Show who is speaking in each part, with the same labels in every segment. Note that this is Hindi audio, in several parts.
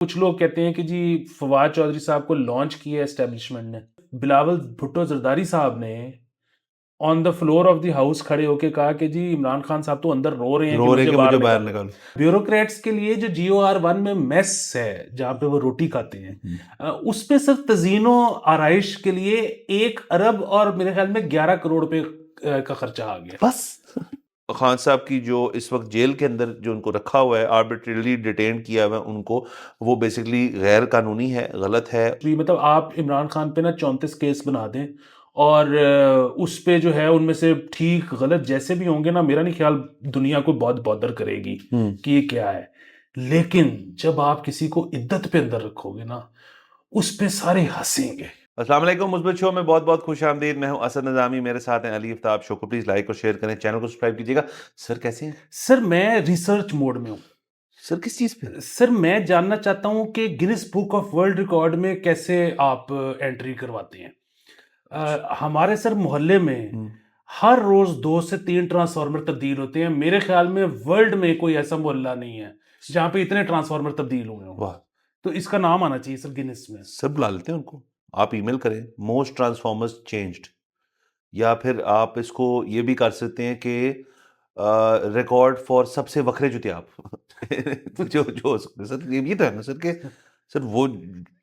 Speaker 1: कुछ लोग कहते हैं कि जी फवाद चौधरी साहब को लॉन्च किया एस्टेब्लिशमेंट ने। बिलावल भुट्टो जरदारी साहब ने on the floor of the house खड़े होके कहा कि जी इमरान खान साहब तो अंदर रो रहे हैं कि
Speaker 2: रो रहे
Speaker 1: मुझे
Speaker 2: कि
Speaker 1: बाहर
Speaker 2: मुझे बाहर
Speaker 1: निकालो।
Speaker 2: निकालो।
Speaker 1: ब्यूरोक्रेट्स के लिए जो GOR 1 में मेस है जहाँ पे वो रोटी खाते हैं, उस पे सिर्फ तजीनो आरइश के लिए 1 अरब और मेरे ख्याल में 11 करोड़ रुपए का खर्चा आ गया।
Speaker 2: बस खान साहब की जो इस वक्त जेल के अंदर जो उनको रखा हुआ है, आर्बिट्रेरली डिटेन किया हुआ है उनको, वो बेसिकली गैर कानूनी है, गलत है।
Speaker 1: भी मतलब आप इमरान खान पे ना 34 केस बना दें और उस पे जो है उनमें से ठीक गलत जैसे भी होंगे ना, मेरा नहीं ख्याल दुनिया को बहुत बॉदर करेगी कि ये क्या है। लेकिन जब आप किसी को इद्दत पे अंदर रखोगे ना, उस पे सारे हंसेंगे।
Speaker 2: अस्सलाम वालेकुम, मुस्बित शो में बहुत बहुत खुश आमदीद। मैं हूं असद निज़ामी, मेरे साथ हैं अली आफ्ताब। शो को प्लीज लाइक और शेयर करें, चैनल को सब्सक्राइब कीजिएगा। सर कैसे हैं?
Speaker 1: सर मैं रिसर्च मोड में हूँ।
Speaker 2: सर किस चीज पे?
Speaker 1: सर मैं जानना चाहता हूँ कि Guinness book of world record में कैसे आप एंट्री करवाते हैं। हमारे सर मोहल्ले में हर रोज 2 से 3 ट्रांसफार्मर तब्दील होते हैं। मेरे ख्याल में वर्ल्ड में कोई ऐसा मोहल्ला नहीं है जहाँ पे इतने ट्रांसफार्मर तब्दील हुए हों।
Speaker 2: वाह।
Speaker 1: तो इसका नाम आना चाहिए सर गिनीज में।
Speaker 2: सर बुला लेते हैं उनको। आप ईमेल करें मोस्ट ट्रांसफॉर्मर्स चेंज्ड, या फिर आप इसको ये भी कर सकते हैं कि रिकॉर्ड फॉर सबसे वखरे जुतियाब जो जो हो सकते हैं। सर ये भी तो है ना सर के, सर वो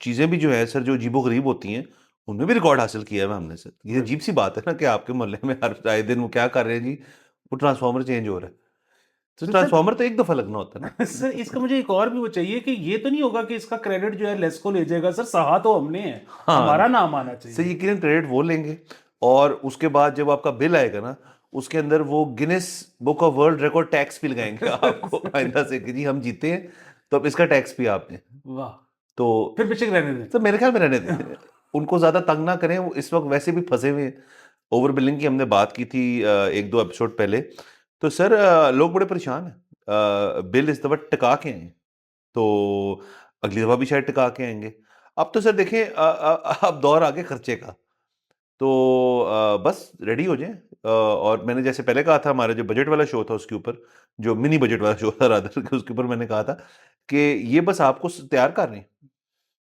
Speaker 2: चीज़ें भी जो है सर जो अजीबो गरीब होती हैं, उनमें भी रिकॉर्ड हासिल किया है हमने। सर ये अजीब सी बात है ना कि आपके मोहल्ले में हर आए दिन वो क्या कर रहे हैं जी, वो ट्रांसफॉर्मर चेंज हो रहा है। तो
Speaker 1: तो
Speaker 2: ट्रांसफॉर्मर तो एक दफ़ा लगना होता है ना।
Speaker 1: सर सर इसका मुझे एक और भी वो चाहिए कि ये तो नहीं होगा कि इसका क्रेडिट जो है लेस्को ले जाएगा। सर सहा तो हमने है,
Speaker 2: हाँ,
Speaker 1: हमारा नाम आना
Speaker 2: सर
Speaker 1: चाहिए।
Speaker 2: यकीनन क्रेडिट वो लेंगे। और उसके बाद जब आपका बिल आएगा ना, उसके अंदर वो Guinness book of world record tax भी लगाएंगे आपको आइंदा से कि जी हम जीते हैं, तो अब इसका टैक्स भी आपने।
Speaker 1: वाह।
Speaker 2: तो
Speaker 1: फिर बेशक रहने दें।
Speaker 2: तो मेरे ख्याल में रहने दें, उनको ज़्यादा तंग ना करें, वो इस वक्त वैसे भी फंसे हुए हैं। ओवर बिलिंग की हमने बात की थी 1-2 एपिसोड पहले। तो सर लोग बड़े परेशान हैं। बिल इस दफ़ा टिका के आए, तो अगली दफ़ा भी शायद टिका के आएंगे। अब तो सर देखें, अब दौर आ गया खर्चे का। तो बस रेडी हो जाएं। और मैंने जैसे पहले कहा था, हमारा जो बजट वाला शो था उसके ऊपर, जो मिनी बजट वाला शो था रादर, उसके ऊपर मैंने कहा था कि ये बस आपको तैयार कर रहे हैं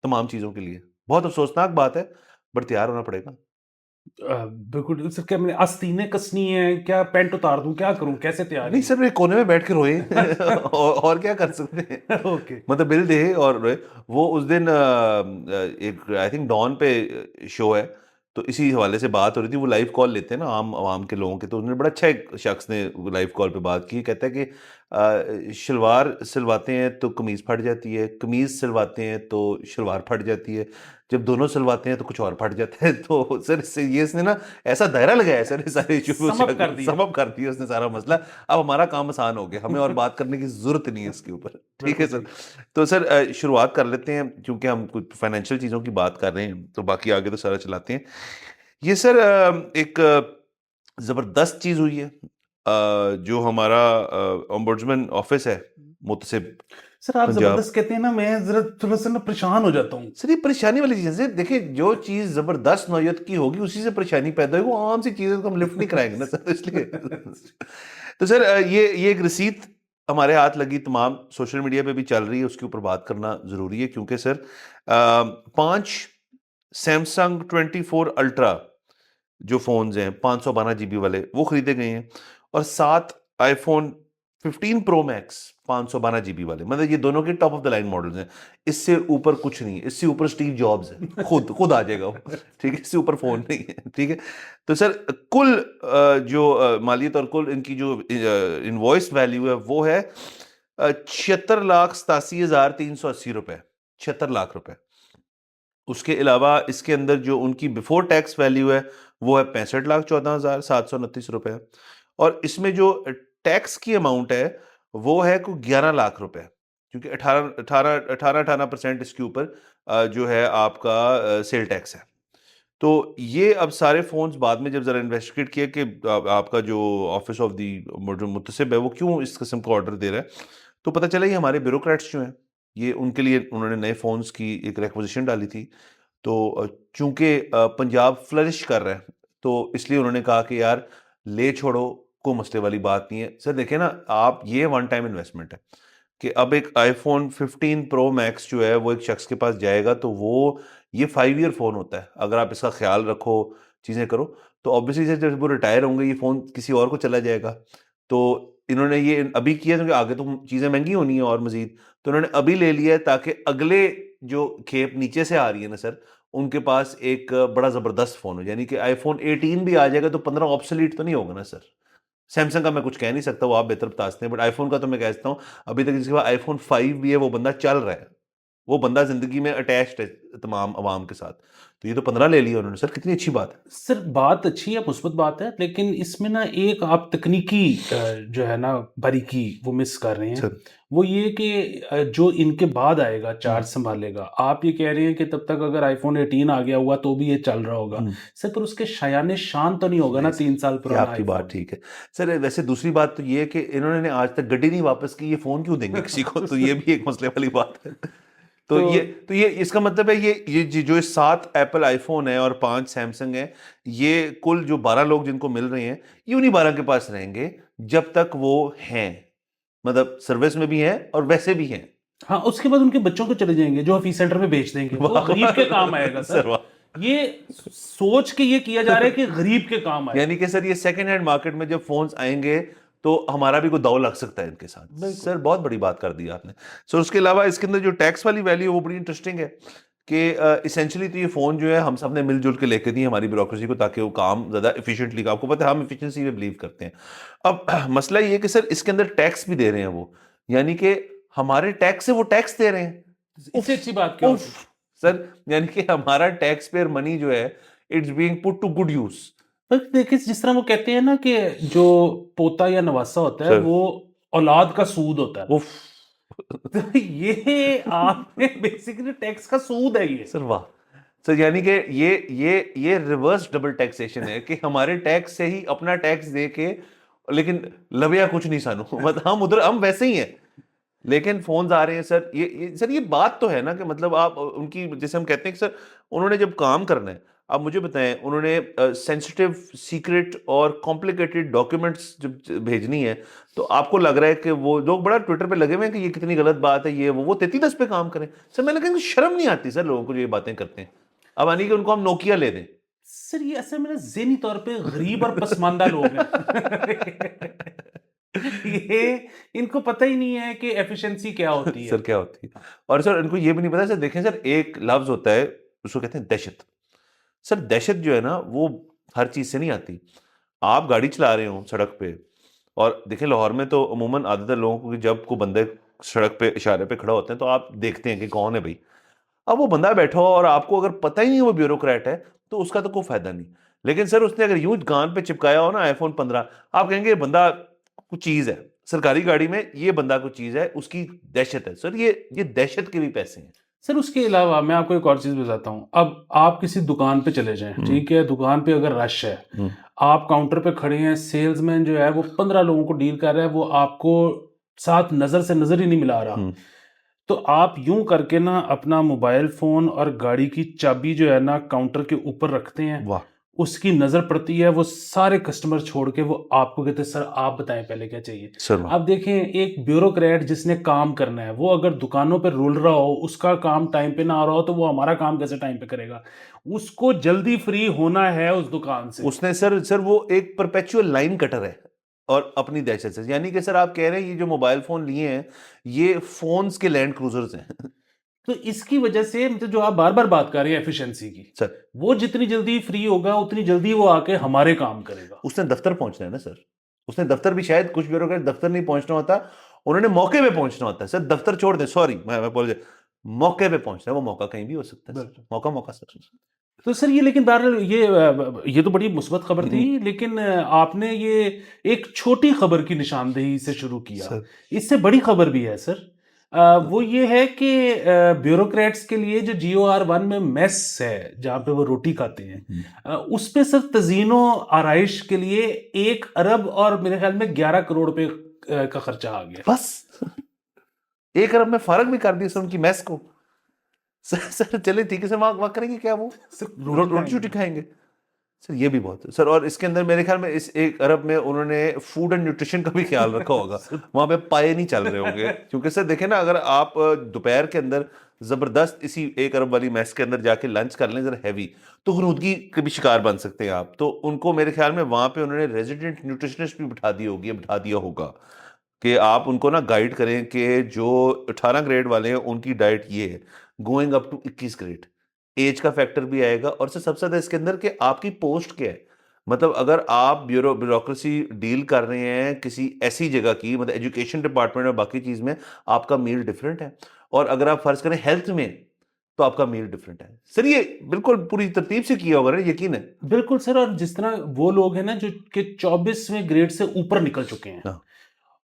Speaker 2: तमाम चीज़ों के लिए। बहुत अफसोसनाक बात है, बट तैयार होना पड़ेगा।
Speaker 1: बिल्कुल सर। क्या मैंने आस्तीनें कसनी है, क्या पैंट उतार दूं, क्या करूं, कैसे
Speaker 2: नहीं
Speaker 1: तैयारी है?
Speaker 2: सर, एक कोने में बैठ के रोए और क्या कर सकते हैं।
Speaker 1: ओके।
Speaker 2: मतलब बिल दे और रोए। वो उस दिन एक आई थिंक डॉन पे शो है, तो इसी हवाले से बात हो रही थी। वो लाइव कॉल लेते हैं ना आम आवाम के लोगों के, तो उन्होंने बड़ा अच्छा, एक शख्स ने लाइव कॉल पे बात की। कहता है कि शलवार सिलवाते हैं तो कमीज फट जाती है, कमीज सिलवाते हैं तो शलवार फट जाती है, जब दोनों सिलवाते हैं तो कुछ और फट जाता है। तो सर इससे ये इसने ना ऐसा दायरा लगाया है सर, ये सारे इशू
Speaker 1: समअप कर दिया।
Speaker 2: समअप कर दिया उसने सारा मसला। अब हमारा काम आसान हो गया, हमें और बात करने की जरूरत नहीं है इसके ऊपर। ठीक है
Speaker 1: बिल्कुल
Speaker 2: सर।
Speaker 1: ठीक।
Speaker 2: तो सर शुरुआत कर लेते हैं, क्योंकि हम कुछ फाइनेंशियल चीज़ों की बात कर रहे हैं, तो बाकी आगे तो सारा चलाते हैं। ये सर एक ज़बरदस्त चीज़ हुई है। जो हमारा ओम्बुड्समैन ऑफिस है, मुतसिब
Speaker 1: सर आप
Speaker 2: पंजाब।
Speaker 1: जबरदस्त कहते हैं ना, मैं जरा थोड़ा सा ना परेशान हो जाता हूँ।
Speaker 2: सर ये परेशानी वाली चीज़ है। देखिए, जो चीज़ ज़बरदस्त नौयत की होगी उसी से परेशानी पैदा होगी। वो आम सी चीज़ है तो हम लिफ्ट नहीं कराएंगे ना सर, तो इसलिए तो सर ये एक रसीद हमारे हाथ लगी, तमाम सोशल मीडिया पे भी चल रही है, उसके ऊपर बात करना ज़रूरी है। क्योंकि सर 5 सैमसंग 24 अल्ट्रा जो फ़ोन्स हैं 512 GB वाले, वो खरीदे गए हैं। और 7 आईफोन 15 प्रो मैक्स 512 GB वाले, मतलब ये दोनों के top of the line models हैं। इससे ऊपर कुछ नहीं है, इससे ऊपर स्टीव जॉब्स है, खुद खुद आ जाएगा वो। ठीक है, इससे ऊपर फोन नहीं है। ठीक है। तो सर कुल जो मालियत और कुल इनकी जो इनवॉइस वैल्यू है वो है 76,87,380 रुपए, 76 लाख रुपए। उसके अलावा इसके अंदर जो उनकी बिफोर टैक्स वैल्यू है वो है 65,14,729 रुपए। और इसमें जो टैक्स की अमाउंट है वो है को 11 लाख रुपए, क्योंकि 18% इसके ऊपर जो है आपका सेल टैक्स है। तो ये अब सारे फोन्स बाद में जब जरा इन्वेस्टिगेट किया कि आपका जो ऑफिस ऑफ दी मुतसिब है वो क्यों इस किस्म का ऑर्डर दे रहा है, तो पता चला ये हमारे ब्यूरोक्रेट्स जो हैं, ये उनके लिए उन्होंने नए फोन्स की एक रिक्वेजिशन डाली थी। तो चूंकि पंजाब फ्लरिश कर रहा है, तो इसलिए उन्होंने कहा कि यार ले छोड़ो, कोई मसले वाली बात नहीं है। सर देखें ना आप, ये वन टाइम इन्वेस्टमेंट है। कि अब एक आईफोन 15 प्रो मैक्स जो है वो एक शख्स के पास जाएगा तो वो ये 5 ईयर फ़ोन होता है, अगर आप इसका ख्याल रखो, चीज़ें करो, तो ऑब्वियसली से जब वो रिटायर होंगे ये फ़ोन किसी और को चला जाएगा। तो इन्होंने ये अभी किया क्योंकि आगे तो चीज़ें महंगी होनी है और मज़ीद, तो इन्होंने अभी ले लिया है ताकि अगले जो खेप नीचे से आ रही है ना सर, उनके पास एक बड़ा ज़बरदस्त फ़ोन हो, यानी कि आईफोन 18 भी आ जाएगा तो 15 ऑब्सोलीट तो नहीं होगा ना सर। सैमसंग का मैं कुछ कह नहीं सकता, वो आप बेहतर बता सकते हैं, बट आईफोन का तो मैं कहता हूँ अभी तक जिसके पास आईफोन 5 भी है वो बंदा चल रहा है, वो बंदा जिंदगी में अटैच्ड है तमाम अवाम के साथ। तो ये तो 15 ले लिया उन्होंने सर, कितनी अच्छी बात है।
Speaker 1: सर बात अच्छी है, मुस्बत बात है, लेकिन इसमें ना एक आप तकनीकी जो है ना बारीकी वो मिस कर रहे हैं।
Speaker 2: सर
Speaker 1: वो ये कि जो इनके बाद आएगा चार्ज
Speaker 2: हम्म,
Speaker 1: संभालेगा, आप ये कह रहे हैं कि तब तक अगर आईफोन 18 आ गया हुआ तो भी ये चल रहा होगा।
Speaker 2: हम्म,
Speaker 1: सर पर उसके शायाने शान तो नहीं होगा ना
Speaker 2: नहीं सर,
Speaker 1: 3 साल
Speaker 2: ये
Speaker 1: पुराना
Speaker 2: आपकी बात
Speaker 1: आईफोन।
Speaker 2: ठीक है सर। वैसे दूसरी बात तो ये है कि इन्होंने आज तक गड्डी नहीं वापस की, ये फोन क्यों देंगे किसी को, तो ये भी एक मसले वाली बात है। तो
Speaker 1: तो
Speaker 2: ये इसका मतलब है ये जो 7 एप्पल आईफोन है और 5 सैमसंग है, ये कुल जो 12 लोग जिनको मिल रहे हैं ये उन्हीं 12 के पास रहेंगे जब तक वो हैं, मतलब सर्विस में भी हैं और वैसे भी हैं।
Speaker 1: हाँ, उसके बाद उनके बच्चों को चले जाएंगे जो हफीज सेंटर में बेच देंगे, वो
Speaker 2: वाह
Speaker 1: गरीब के काम आएगा
Speaker 2: सर
Speaker 1: सर।
Speaker 2: वाह।
Speaker 1: ये सोच के ये किया जा रहा है कि गरीब के काम आए।
Speaker 2: यानी कि सर ये सेकंड हैंड मार्केट में जब फोन्स आएंगे तो हमारा भी कोई दाव लग सकता है इनके साथ।
Speaker 1: बिल्कुल।
Speaker 2: सर बहुत बड़ी बात कर दी आपने। सर उसके अलावा इसके अंदर जो टैक्स वाली वैल्यू है वो बड़ी इंटरेस्टिंग है कि इसेंशियली तो ये फ़ोन जो है हम सब ने मिलजुल के लेके दी हमारी ब्यूरोक्रेसी को ताकि वो काम ज़्यादा एफिशिएंटली, आपको पता है हम एफिशिएंसी में बिलीव करते हैं। अब मसला ये है कि सर इसके अंदर टैक्स भी दे रहे हैं वो, यानी कि हमारे टैक्स से वो टैक्स दे रहे हैं। उफ,
Speaker 1: इससे अच्छी बात क्या होती।
Speaker 2: उफ सर, यानी कि हमारा टैक्स पेयर मनी जो है it's being put to good use.
Speaker 1: पर देखिए जिस तरह वो कहते हैं ना कि जो पोता या नवासा होता है
Speaker 2: सर
Speaker 1: वो औलाद का सूद होता है।
Speaker 2: उफ
Speaker 1: तो ये आपने बेसिकली टैक्स का सूद है ये।
Speaker 2: सर वाह। सर यानी कि ये रिवर्स डबल टैक्सेशन है कि हमारे टैक्स से ही अपना टैक्स दे के, लेकिन लविया कुछ नहीं सानू मतलब हम उधर हम वैसे ही हैं, लेकिन फोन्स आ रहे हैं सर। सर ये बात तो है ना कि मतलब आप उनकी जैसे हम कहते हैं कि सर उन्होंने जब काम करना है, आप मुझे बताएं उन्होंने सेंसिटिव सीक्रेट और कॉम्प्लिकेटेड डॉक्यूमेंट्स जब भेजनी है, तो आपको लग रहा है कि वो लोग बड़ा ट्विटर पे लगे हुए हैं कि ये कितनी गलत बात है, ये वो 3310 पे काम करें। सर मैंने कहा शर्म नहीं आती सर लोगों को जो ये बातें करते हैं। अब यानी कि उनको हम नोकिया ले दें।
Speaker 1: सर ये असल में ना ज़हनी तौर पे गरीब और पसमानदा लोग हैं। ये इनको पता ही नहीं है कि एफिशिएंसी क्या होती है।
Speaker 2: सर क्या होती है, और सर इनको ये भी नहीं पता। सर देखें सर, एक लफ्ज होता है उसको कहते हैं दहशत। सर दहशत जो है ना वो हर चीज से नहीं आती। आप गाड़ी चला रहे हो सड़क पे, और देखिए लाहौर में तो अमूमन आदत है लोगों को कि जब कोई बंदे सड़क पे इशारे पे खड़ा होते हैं तो आप देखते हैं कि कौन है भाई। अब वो बंदा बैठा हो और आपको अगर पता ही नहीं वो ब्यूरोक्रेट है तो उसका तो कोई फायदा नहीं। लेकिन सर उसने अगर यूं गान पे चिपकाया हो ना आईफोन 15, आप कहेंगे ये बंदा कुछ चीज है। सरकारी गाड़ी में ये बंदा कुछ चीज है, उसकी दहशत है। सर ये दहशत के भी पैसे हैं।
Speaker 1: सर उसके अलावा मैं आपको एक और चीज़ बताता हूँ। अब आप किसी दुकान पे चले जाएँ,
Speaker 2: हम्म,
Speaker 1: ठीक है? दुकान पे अगर रश है,
Speaker 2: हम्म,
Speaker 1: आप काउंटर पे खड़े हैं, सेल्समैन जो है वो 15 लोगों को डील कर रहा है, वो आपको साथ नज़र से नज़र ही नहीं मिला रहा।
Speaker 2: हम्म,
Speaker 1: तो आप यूँ करके ना अपना मोबाइल फ़ोन और गाड़ी की चाबी जो है ना काउंटर के ऊपर रखते हैं,
Speaker 2: वाह
Speaker 1: उसकी नज़र पड़ती है, वो सारे कस्टमर छोड़ के वो आपको कहते हैं सर आप बताएँ पहले क्या चाहिए?
Speaker 2: सर वाह।
Speaker 1: आप देखें एक ब्यूरोक्रेट जिसने काम करना है, वो अगर दुकानों पे रुल रहा हो, उसका काम टाइम पे ना आ रहा हो, तो वो हमारा काम कैसे टाइम पे करेगा? उसको जल्दी फ्री होना है उस दुकान से।
Speaker 2: उसने सर वो एक परपेचुअल लाइन कटर है और अपनी दहशत से, यानी कि सर आप कह रहे हैं ये जो मोबाइल फोन लिए हैं ये फोन्स के लैंड क्रूजर्स हैं।
Speaker 1: तो इसकी वजह से मतलब जो आप बार-बार बात कर रहे हैं एफिशिएंसी की,
Speaker 2: सर
Speaker 1: वो जितनी जल्दी फ्री होगा, उतनी जल्दी वो आके हमारे काम करेगा।
Speaker 2: उसने दफ्तर पहुंचना है ना सर, उसने दफ्तर भी शायद कुछ ब्यूरोक्रेट दफ्तर नहीं पहुंचना होता, उन्होंने मौके पे पहुंचना होता है। सर दफ्तर छोड़ दें, सॉरी मैं बोल जाए, मौके पे पहुंचना है, वो मौका कहीं भी हो सकता है सर,
Speaker 1: बिल्कुल।
Speaker 2: मौका मौका सर।
Speaker 1: तो सर ये लेकिन बहरहाल ये तो बड़ी मुस्बत खबर थी, लेकिन आपने ये एक छोटी खबर की निशानदेही से शुरू किया।
Speaker 2: सर
Speaker 1: इससे बड़ी खबर भी है सर। वो ये है कि ब्यूरोक्रेट्स के लिए जो GOR1 में मेस है, जहाँ पे वो रोटी खाते हैं, उस पे सर तज़ीनो आराइश के लिए 1 अरब और मेरे ख्याल में 11 करोड़ रुपए का खर्चा आ गया।
Speaker 2: बस 1 अरब में फारग भी कर दी सर उनकी मैस को। सर चले ठीक है सर, वहां वहां करेंगे क्या वो,
Speaker 1: सिर्फ रोटी
Speaker 2: रोटी शोटी
Speaker 1: खाएंगे।
Speaker 2: खाएंगे। सर ये भी बहुत है सर। और इसके अंदर मेरे ख्याल में इस 1 अरब में उन्होंने फूड एंड न्यूट्रिशन का भी ख्याल रखा होगा, वहां पे पाए नहीं चल रहे होंगे। क्योंकि सर देखें ना, अगर आप दोपहर के अंदर जबरदस्त इसी 1 अरब वाली मैस के अंदर जाके लंच कर लें जरा हैवी, तो गनुदगी के भी शिकार बन सकते हैं आप। तो उनको मेरे ख्याल में वहां पे उन्होंने रेजिडेंट न्यूट्रिशनिस्ट भी बिठा दिया होगा कि आप उनको ना गाइड करें कि जो 18 ग्रेड वाले हैं उनकी डाइट ये है, going up to 21 grade. Age का फैक्टर भी आएगा, और सबसे ज्यादा इसके अंदर कि आपकी पोस्ट क्या है। मतलब अगर आप ब्यूरोक्रेसी डील कर रहे हैं किसी ऐसी जगह की, मतलब एजुकेशन डिपार्टमेंट और बाकी चीज में, आपका मील डिफरेंट है। और अगर आप फर्ज करें हेल्थ में, तो आपका मील डिफरेंट है। सर ये बिल्कुल पूरी तरतीब से किया होगा ना, यकीन है।
Speaker 1: बिल्कुल सर। और जिस तरह वो लोग हैं ना जो कि 24वें ग्रेड से ऊपर निकल चुके हैं,
Speaker 2: हाँ।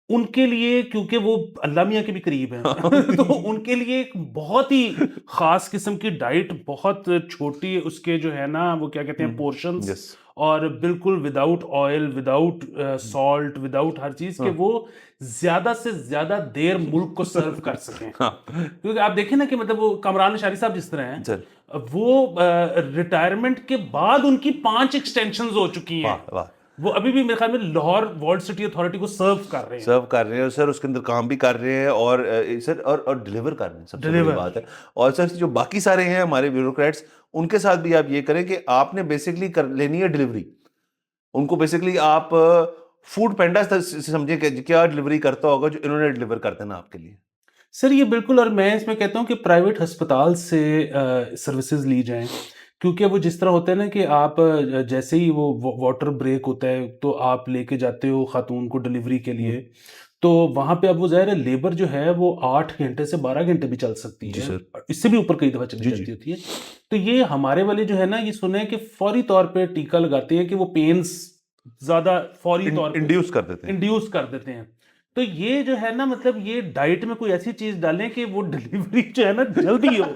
Speaker 1: उनके लिए, क्योंकि वो अल्लाह मियाँ के भी करीब हैं तो उनके लिए एक बहुत ही खास किस्म की डाइट, बहुत छोटी उसके जो है ना वो क्या कहते हैं पोर्शंस,
Speaker 2: यस।
Speaker 1: और बिल्कुल without oil, without salt, without her चीज के वो ज्यादा से ज्यादा देर मुल्क को सर्व कर सकें। क्योंकि आप देखें ना कि मतलब वो कमरान अशारी साहब जिस तरह हैं,
Speaker 2: सर
Speaker 1: वो रिटायरमेंट के बाद उनकी 5 एक्सटेंशंस हो चुकी हैं।
Speaker 2: वाह वाह।
Speaker 1: वो अभी भी मेरे ख्याल में लाहौर वर्ल्ड सिटी अथॉरिटी को सर्व कर रहे हैं।
Speaker 2: सर्व कर रहे हैं सर, उसके अंदर काम भी कर रहे हैं, और सर और डिलीवर कर रहे हैं, सबसे बड़ी बात है। और सर जो बाकी सारे हैं हमारे ब्यूरोक्रेट्स, उनके साथ भी आप ये करें कि आपने बेसिकली कर लेनी है डिलीवरी। उनको बेसिकली आप फूड पेंडा से समझे कि क्या डिलीवरी करता होगा, जो इन्होंने डिलीवर कर देना आपके लिए।
Speaker 1: सर ये बिल्कुल, और मैं इसमें कहता हूँ कि प्राइवेट अस्पताल से सर्विसेज ली जाएं। क्योंकि वो जिस तरह होता है ना कि आप जैसे ही वो वाटर ब्रेक होता है तो आप लेके जाते हो खातून को डिलीवरी के लिए, तो वहाँ पे अब वो ज़ाहिर है लेबर जो है वो 8 घंटे से 12 घंटे भी चल सकती
Speaker 2: जी
Speaker 1: है,
Speaker 2: सर।
Speaker 1: इससे भी ऊपर कई दफ़ा चली
Speaker 2: जी, जी।
Speaker 1: जाती होती है। तो ये हमारे वाले जो है ना, ये सुने हैं कि फौरी तौर पे टीका लगाते हैं कि वो पेन्स ज़्यादा फौरी तौर पे
Speaker 2: इंड्यूस कर देते हैं।
Speaker 1: इंड्यूस कर देते हैं। तो ये जो है ना, मतलब ये डाइट में कोई ऐसी चीज़ डालें कि वो डिलीवरी जो है ना जल्दी हो।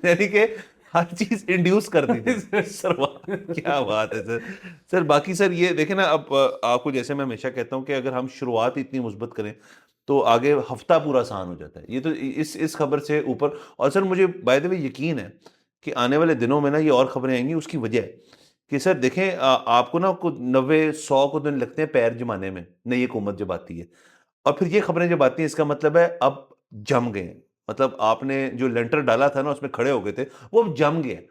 Speaker 2: यानी कि हर चीज इंड्यूस कर दी जाए। सर वाह, क्या बात है सर। सर बाकी सर ये देखें ना, अब आपको जैसे मैं हमेशा कहता हूँ कि अगर हम शुरुआत इतनी मुस्बत करें तो आगे हफ्ता पूरा आसान हो जाता है। ये तो इस खबर से ऊपर। और सर मुझे बाय द वे यकीन है कि आने वाले दिनों में ना ये और खबरें आएंगी। उसकी वजह है कि सर देखें, आपको ना कुछ 90-100 को दिन लगते हैं पैर जमाने में, नई हुकूमत जब आती है। और फिर ये खबरें जब आती हैं, इसका मतलब है अब जम गए हैं। मतलब आपने जो लेंटर डाला था ना, उसमें खड़े हो गए थे, वो अब जम गए हैं।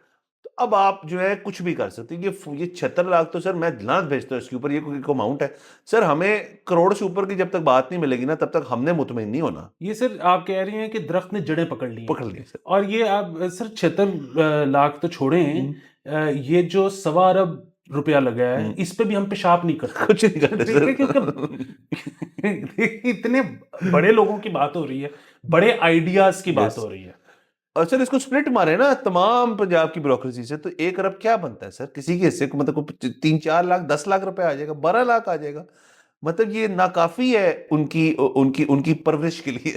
Speaker 2: तो अब आप जो है कुछ भी कर सकते हैं। ये 76 लाख तो सर मैं लानत भेजता हूँ इसके ऊपर। ये कोई अमाउंट है सर? हमें करोड़ से ऊपर की जब तक बात नहीं मिलेगी ना, तब तक हमने मुतमईन नहीं होना।
Speaker 1: ये सर आप कह रहे हैं कि दरख्त ने जड़ें पकड़ ली हैं।
Speaker 2: पकड़ लिया सर।
Speaker 1: और ये आप सर 76 लाख तो छोड़ें, ये जो 1.25 अरब रुपया लगा है, इस पे भी हम पेशाब नहीं करते।
Speaker 2: कुछ नहीं करते
Speaker 1: ठीक है,
Speaker 2: सर।
Speaker 1: क्योंकि इतने बड़े लोगों की बात हो रही है, बड़े आइडियाज की बात
Speaker 2: यस।
Speaker 1: हो रही है।
Speaker 2: और सर इसको स्प्लिट मारे ना तमाम पंजाब की ब्यूरोक्रेसी से, तो 1 अरब क्या बनता है सर किसी के हिस्से को? मतलब कोई 3-4 लाख 10 लाख रुपए आ जाएगा, 12 लाख आ जाएगा। मतलब ये नाकाफी है उनकी उनकी उनकी परवरिश के लिए।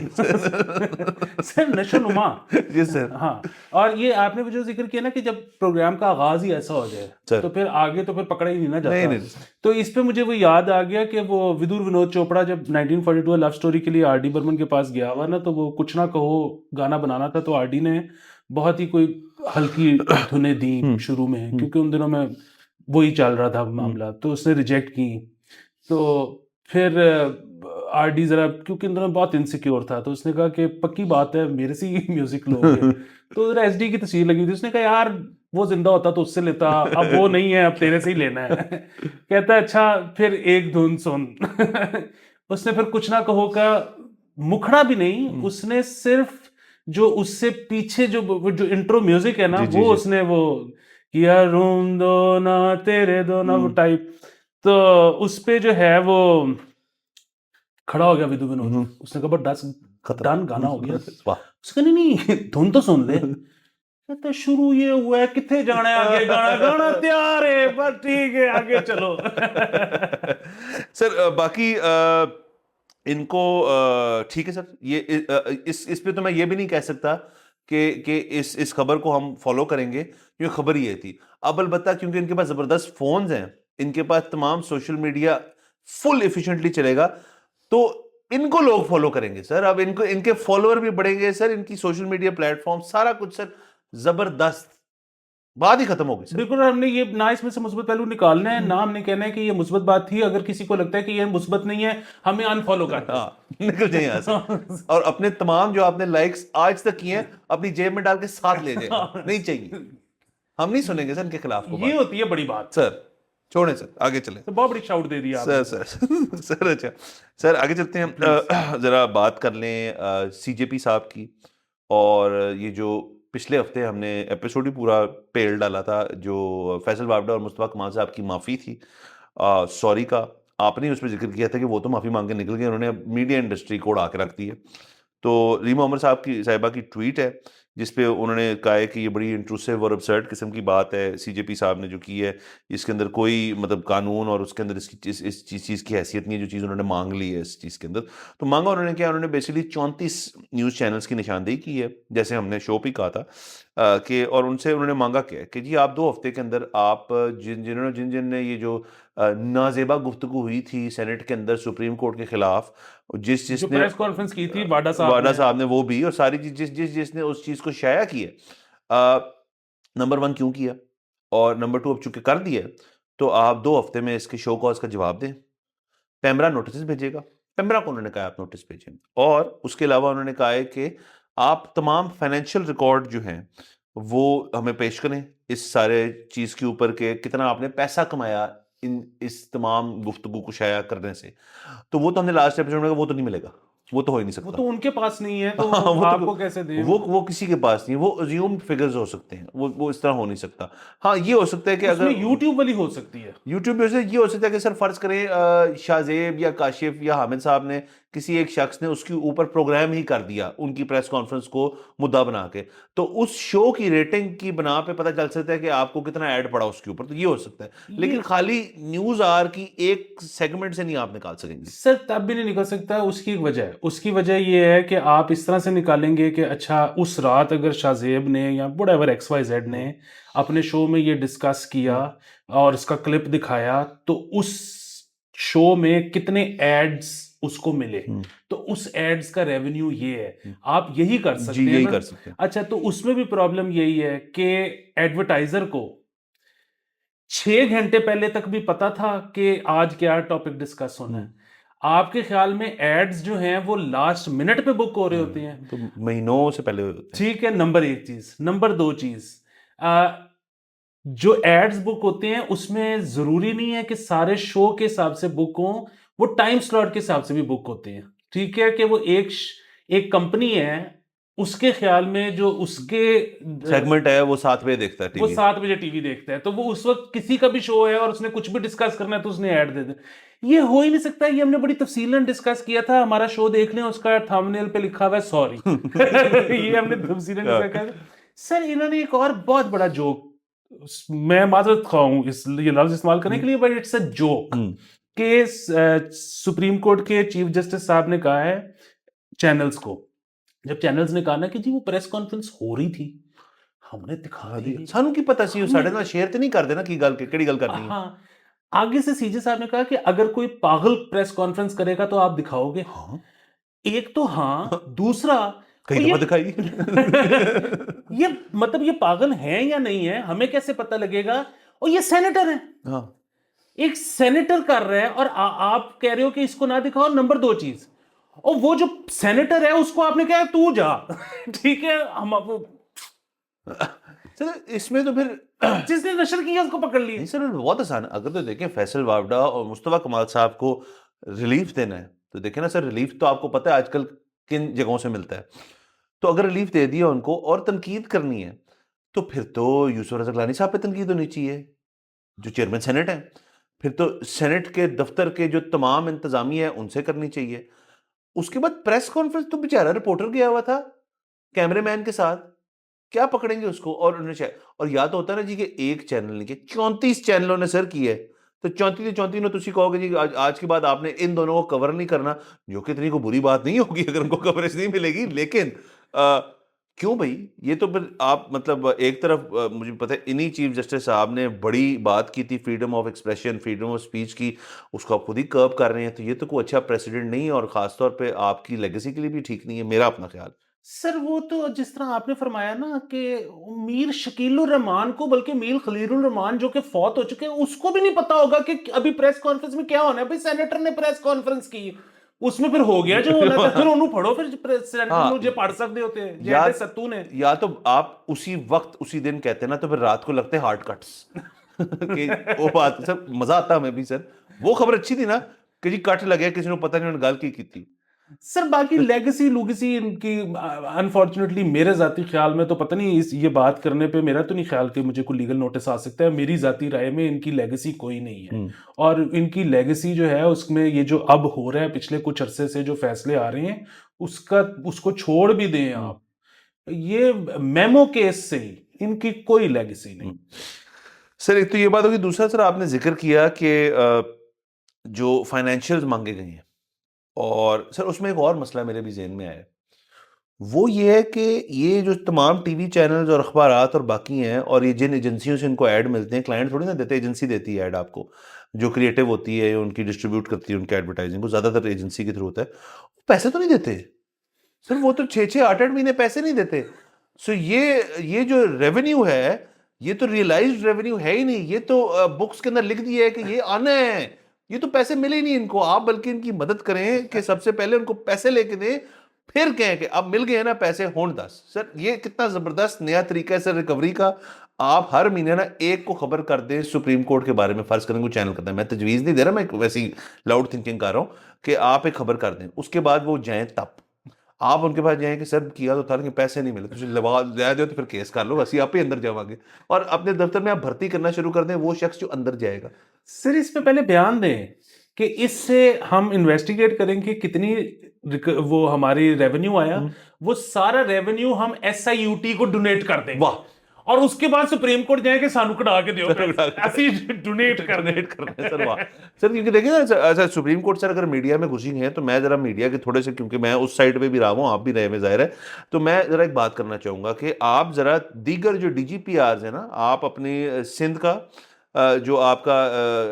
Speaker 1: सर नशोनुमा।
Speaker 2: जी सर।
Speaker 1: हाँ। और ये आपने जो जिक्र किया ना कि जब प्रोग्राम का आगाज ही ऐसा हो जाए
Speaker 2: सर।
Speaker 1: तो फिर आगे तो फिर पकड़ा ही नहीं ना
Speaker 2: नहीं
Speaker 1: जाता।
Speaker 2: नहीं सर।
Speaker 1: तो इस पे मुझे वो याद आ गया कि वो विदुर विनोद चोपड़ा जब 1942 लव स्टोरी के लिए आर डी बर्मन के पास गया हुआ ना, तो वो कुछ ना कहो गाना बनाना था, तो आर डी ने बहुत ही कोई हल्की धुनें दी शुरू में, क्योंकि उन दिनों में वही चल रहा था मामला, तो उसने रिजेक्ट की। तो फिर आर डी जरा, क्योंकि इन दिनों बहुत इनसिक्योर था, तो उसने कहा कि पक्की बात है मेरे से ही म्यूजिक लोगे। तो जरा एसडी की तस्वीर लगी थी, उसने कहा यार वो जिंदा होता तो उससे लेता, अब वो नहीं है, अब तेरे से ही लेना है। कहता है अच्छा फिर एक धुन सुन। उसने फिर कुछ ना कहो का मुखड़ा भी नहीं, उसने सिर्फ जो उससे पीछे जो इंट्रो म्यूजिक है ना,
Speaker 2: जी, जी,
Speaker 1: वो
Speaker 2: जी।
Speaker 1: उसने वो किया, रूम दो ना तेरे दो ना, वो टाइप। तो उस पे जो है वो खड़ा हो गया विदु विनोद। उसने कहा बस डन, गाना हो गया।
Speaker 2: वाह।
Speaker 1: उसने कहा नहीं नहीं धुन तो सुन ले। कहता शुरू ये हुआ है, कितने जाना है आगे, गाना गाना तैयार है, बस ठीक है आगे चलो।
Speaker 2: सर बाकी इनको ठीक है सर। ये इस पे तो मैं ये भी नहीं कह सकता कि इस खबर को हम फॉलो करेंगे, क्योंकि खबर ये थी। अब अलबत्ता क्योंकि इनके पास जबरदस्त फोन्स हैं, इनके पास तमाम सोशल मीडिया फुल एफिशिएंटली चलेगा, तो इनको लोग फॉलो करेंगे सर। अब इनको इनके फॉलोअर भी बढ़ेंगे सर, इनकी सोशल मीडिया प्लेटफॉर्म सारा कुछ सर जबरदस्त बात ही खत्म हो गई सर।
Speaker 1: बिल्कुल, हमने ये ना इसमें से मुस्बत पहलू निकालना है, ना हमने कहना है कि ये मुस्बत बात थी। अगर किसी को लगता है कि ये मुस्बत नहीं है, हमें अनफॉलो कर दे।
Speaker 2: हाँ, निकल जाइए यहाँ से और अपने तमाम जो आपने लाइक्स आज तक किए हैं अपनी जेब में डाल के साथ ले जाए, नहीं चाहिए, हम नहीं सुनेंगे सर इनके खिलाफ को
Speaker 1: ये
Speaker 2: बात।
Speaker 1: होती है बड़ी बात।
Speaker 2: सर छोड़ें सर, आगे चलें।
Speaker 1: तो बहुत बड़ी शाउट दे दी आपने।
Speaker 2: सर सर अच्छा सर, आगे चलते हैं। जरा बात कर लें सीजेपी साहब की। और ये जो पिछले हफ्ते हमने एपिसोड ही पूरा पेल डाला था, जो फैसल वावडा और मुस्तफा कमाल साहब की माफ़ी थी, सॉरी का आपने उस पर जिक्र किया था कि वो तो माफ़ी मांग के निकल गए, उन्होंने मीडिया इंडस्ट्री को उड़ा के रख दी है। तो रीमा उमर साहिबा की ट्वीट है जिसपे उन्होंने कहा है कि ये बड़ी इंट्रूसिव और absurd किस्म की बात है सीजेपी साहब ने जो की है, इसके अंदर कोई मतलब कानून और उसके अंदर इस चीज़ की हैसियत नहीं है जो चीज़ उन्होंने मांग ली है इस चीज़ के अंदर। तो मांगा उन्होंने क्या, उन्होंने बेसिकली 34 न्यूज़ चैनल्स की निशानदेही की है, जैसे हमने शो पे कहा था कि, और उनसे उन्होंने मांगा क्या है कि जी आप 2 हफ्ते के अंदर आप जिन जिन ने ये जो नाजेबा गुफ्तगू हुई थी सेनेट के अंदर सुप्रीम कोर्ट के खिलाफ,
Speaker 1: जो
Speaker 2: जिसने
Speaker 1: प्रेस कॉन्फ्रेंस की थी वाडा साहब
Speaker 2: वाडा
Speaker 1: ने,
Speaker 2: साहब ने वो भी, और सारी जिसने उस चीज को शाया की है, नंबर 1 क्यों किया, और नंबर 2 अब चूंकि कर दिया है, तो आप 2 हफ्ते में इसके शो कॉज का जवाब दें। पेमरा नोटिस भेजेगा, पेमरा को उन्होंने कहा आप नोटिस भेजें, और उसके अलावा उन्होंने कहा है कि आप तमाम फाइनेंशियल रिकॉर्ड जो हैं वो हमें पेश करें इस सारे चीज के ऊपर के कितना आपने पैसा कमाया इस तमाम गुफ्तगू को शाया करने से। तो वो तो हमने लास्ट एपिसोड में कहा वो तो नहीं मिलेगा, वो तो हो ही नहीं
Speaker 1: वो
Speaker 2: सकता।
Speaker 1: तो उनके पास नहीं है, तो
Speaker 2: हाँ, वो
Speaker 1: आपको
Speaker 2: तो
Speaker 1: कैसे दें?
Speaker 2: वो किसी के पास नहीं है, वो अज्यूम्ड फिगर्स हो सकते हैं, वो इस तरह हो नहीं सकता। हाँ, ये हो सकता है कि
Speaker 1: उसमें
Speaker 2: अगर
Speaker 1: यूट्यूब वाली हो सकती है।
Speaker 2: यूट्यूब पे से ये हो सकता है कि सर फर्ज करें शाहजेब या काशिफ या हामिद साहब ने, किसी एक शख्स ने उसके ऊपर प्रोग्राम ही कर दिया उनकी प्रेस कॉन्फ्रेंस को मुद्दा बना के, तो उस शो की रेटिंग की बना पे पता चल सकता है कि आपको कितना ऐड पड़ा उसके ऊपर, तो ये हो सकता है।
Speaker 1: ये
Speaker 2: लेकिन खाली न्यूज आर की एक सेगमेंट से नहीं आप निकाल सकेंगे
Speaker 1: सर तब भी नहीं निकल सकता। उसकी एक वजह है, उसकी वजह ये है कि आप इस तरह से निकालेंगे कि अच्छा उस रात अगर शाहजेब ने या व्हाटएवर XYZ ने अपने शो में ये डिस्कस किया और इसका क्लिप दिखाया, तो उस शो में कितने एड्स उसको मिले, तो उस एड्स का रेवेन्यू ये है। आप यही कर
Speaker 2: जी,
Speaker 1: सकते हैं
Speaker 2: यही
Speaker 1: ना।
Speaker 2: कर सकते हैं।
Speaker 1: अच्छा, तो उसमें भी प्रॉब्लम यही है कि एडवर्टाइजर को 6 घंटे पहले तक भी पता था कि आज क्या टॉपिक डिस्कस होना है। आपके ख्याल में एड्स जो हैं वो लास्ट मिनट पे बुक हो रहे होते हैं?
Speaker 2: तो महीनों से पहले होते हैं।
Speaker 1: ठीक है, नंबर 1 चीज। नंबर 2 चीज, जो एड्स बुक होते हैं उसमें जरूरी नहीं है कि सारे शो के हिसाब से बुक हों, वो टाइम स्लॉट के हिसाब से भी बुक होते हैं। ठीक है, कि वो एक कंपनी है, उसके ख्याल में जो उसके
Speaker 2: सेगमेंट है वो 7 बजे देखता है
Speaker 1: वो
Speaker 2: टीवी।
Speaker 1: 7 बजे टीवी देखता है, तो वो उस वक्त किसी का भी शो है और उसने कुछ भी डिस्कस करना है तो उसने ऐड दे दे। ये हो ही नहीं सकता। ये हमने बड़ी तफसीलन डिस्कस किया था, हमारा शो देख लें, उसका थंबनेल पे लिखा हुआ है सॉरी। ये हमने तफसीलन डिस्कस किया था। सर इन्होंने एक और बहुत बड़ा जोक, मैं माजरत खाऊं इस ये लफ्ज इस्तेमाल करने के लिए, बट इट्स अ जोक, कि सुप्रीम कोर्ट के चीफ जस्टिस साहब ने कहा है चैनल्स को, जब चैनल्स ने कहा ना कि जी वो प्रेस कॉन्फ्रेंस हो रही थी, हमने दिखा दी,
Speaker 2: सानू की पता सी
Speaker 1: हमने
Speaker 2: साढ़े नाल शेयर तो नहीं कर देना की गल केड़ी गल करनी है।
Speaker 1: हाँ, आगे से सीजे साहब ने कहा कि अगर कोई पागल प्रेस कॉन्फ्रेंस करेगा तो आप दिखाओगे?
Speaker 2: हाँ,
Speaker 1: एक तो हाँ, दूसरा
Speaker 2: कई
Speaker 1: तो
Speaker 2: दफा दिखाई।
Speaker 1: ये मतलब ये पागल हैं या नहीं है हमें कैसे पता लगेगा? और ये सेनेटर है,
Speaker 2: हाँ,
Speaker 1: एक सेनेटर कर रहा है, और आप कह रहे हो कि इसको ना दिखाओ। नंबर 2 चीज, और वो जो सेनेटर है उसको आपने कहा तू जा। ठीक है, हम
Speaker 2: सर इसमें तो फिर
Speaker 1: जिसने नशर किया उसको पकड़ लिए।
Speaker 2: नहीं सर, बहुत आसान है। अगर तो देखें फैसल वावडा और मुस्तफा कमाल साहब को रिलीफ देना है तो देखें ना सर, रिलीफ तो आपको पता है आजकल किन जगहों से मिलता है। तो अगर रिलीफ दे दिया उनको और तनकीद करनी है तो फिर तो यूसुफ रज़ा गिलानी साहब पे तनकीद होनी चाहिए जो चेयरमैन सेनेट है। फिर तो सेनेट के दफ्तर के जो तमाम इंतजामिया है उनसे करनी चाहिए। उसके बाद प्रेस कॉन्फ्रेंस तो बेचारा रिपोर्टर गया हुआ था कैमरेमैन के साथ, क्या पकड़ेंगे उसको? और उन्होंने शायद, और या तो होता है ना जी कि एक चैनल नहीं कि 34 चैनलों ने सर की है, तो 34 के 34 ने तुसी कहोगे जी आज के बाद आपने इन दोनों को कवर नहीं करना, जो कि इतनी कोई बुरी बात नहीं होगी अगर उनको कवरेज नहीं मिलेगी। लेकिन क्यों भाई, ये तो फिर आप मतलब एक तरफ मुझे पता है इन्हीं चीफ जस्टिस साहब ने बड़ी बात की थी freedom of expression, freedom of speech की, उसको आप खुद ही कर्ब कर रहे हैं, तो ये तो कोई अच्छा प्रेसिडेंट नहीं है और खासतौर पे आपकी लेगेसी के लिए भी ठीक नहीं है, मेरा अपना ख्याल।
Speaker 1: सर वो तो जिस तरह आपने फरमाया ना कि मीर शकीलुर रहमान को, बल्कि मीर खलीलुर रहमान जो कि फौत हो चुके हैं, उसको भी नहीं पता होगा कि अभी प्रेस कॉन्फ्रेंस में क्या होना है। भाई सेनेटर ने प्रेस कॉन्फ्रेंस की, उसमें फिर हो गया जो होना था, फिर उन्होंने पढ़ो, फिर सेनेटर
Speaker 2: हाँ,
Speaker 1: ने जो पढ़ सकते होते हैं
Speaker 2: या
Speaker 1: जेडे सत्तू ने।
Speaker 2: या तो आप उसी वक्त उसी दिन कहते ना, तो फिर रात को लगते हार्ड कट्स कि वो बात सर मजा आता हमें भी सर। वो खबर अच्छी थी ना कि जी कट लगे, किसी ने पता नहीं उन्होंने गल की थी।
Speaker 1: सर बाकी लेगेसी लुगेसी इनकी अनफॉर्चुनेटली मेरे जाती ख्याल में तो पता नहीं, इस ये बात करने पे मेरा तो नहीं ख्याल कि मुझे कोई लीगल नोटिस आ सकता है। मेरी जाती राय में इनकी लेगेसी कोई नहीं है। और इनकी लेगेसी जो है उसमें ये जो अब हो रहा है, पिछले कुछ अरसे से जो फैसले आ रहे हैं, उसको छोड़ भी दें आप। ये मेमो केस से ही इनकी कोई लेगेसी नहीं।
Speaker 2: सर एक तो ये बात होगी, दूसरा सर आपने जिक्र किया कि जो फाइनेंशियल्स मांगे गए हैं, और सर उसमें एक और मसला मेरे भी जहन में आया, वो ये है कि ये जो तमाम टीवी चैनल्स और अखबारात और बाकी हैं, और ये जिन एजेंसियों से इनको ऐड मिलते हैं, क्लाइंट थोड़ी ना देते, एजेंसी देती है ऐड आपको, जो क्रिएटिव होती है उनकी डिस्ट्रीब्यूट करती है उनके एडवर्टाइजिंग को, ज़्यादातर एजेंसी के थ्रू होता है। पैसे तो नहीं देते सर, वो तो 6-6 8-8 महीने पैसे नहीं देते। सो ये जो रेवेन्यू है, ये तो रियलाइज्ड रेवेन्यू है ही नहीं, ये तो बुक्स के अंदर लिख दिया है कि ये आना है, ये तो पैसे मिले ही नहीं इनको। आप बल्कि इनकी मदद करें कि सबसे पहले उनको पैसे लेके दें, फिर कहें कि अब मिल गए हैं ना पैसे, होन 10। सर ये कितना जबरदस्त नया तरीका है सर रिकवरी का। आप हर महीने ना एक को खबर कर दें सुप्रीम कोर्ट के बारे में, फर्ज करें कोई चैनल करता है, मैं तजवीज नहीं दे रहा, मैं वैसी लाउड थिंकिंग कर रहा हूं कि आप एक खबर कर दें, उसके बाद वो जाएं, तब आप उनके पास जाएं कि सर किया तो था लेकिन पैसे नहीं मिले, तुझे लवा दे दो तो फिर केस कर लो, असी आप ही अंदर जावांगे। और अपने दफ्तर में आप भर्ती करना शुरू कर दें वो शख्स जो अंदर जाएगा।
Speaker 1: सर इस पे पहले बयान दें कि इससे हम इन्वेस्टिगेट करेंगे कितनी वो हमारी रेवेन्यू आया, वो सारा रेवेन्यू हम SIUT को डोनेट कर देंगे,
Speaker 2: वाह,
Speaker 1: और उसके बाद सुप्रीम कोर्ट जाएंगे सानू कढ़ा के दियो ऐसी डोनेट कर दे।
Speaker 2: करना है सर। वाह सर, क्योंकि देखिए ना सर, सुप्रीम कोर्ट सर अगर मीडिया में घुसी हैं, तो मैं जरा मीडिया के थोड़े से, क्योंकि मैं उस साइड पे भी रहा हूँ, आप भी रहे में जाहिर है, तो मैं जरा एक बात करना चाहूंगा कि आप जरा दीगर जो DGPRs है ना, आप अपनी सिंध का जो आपका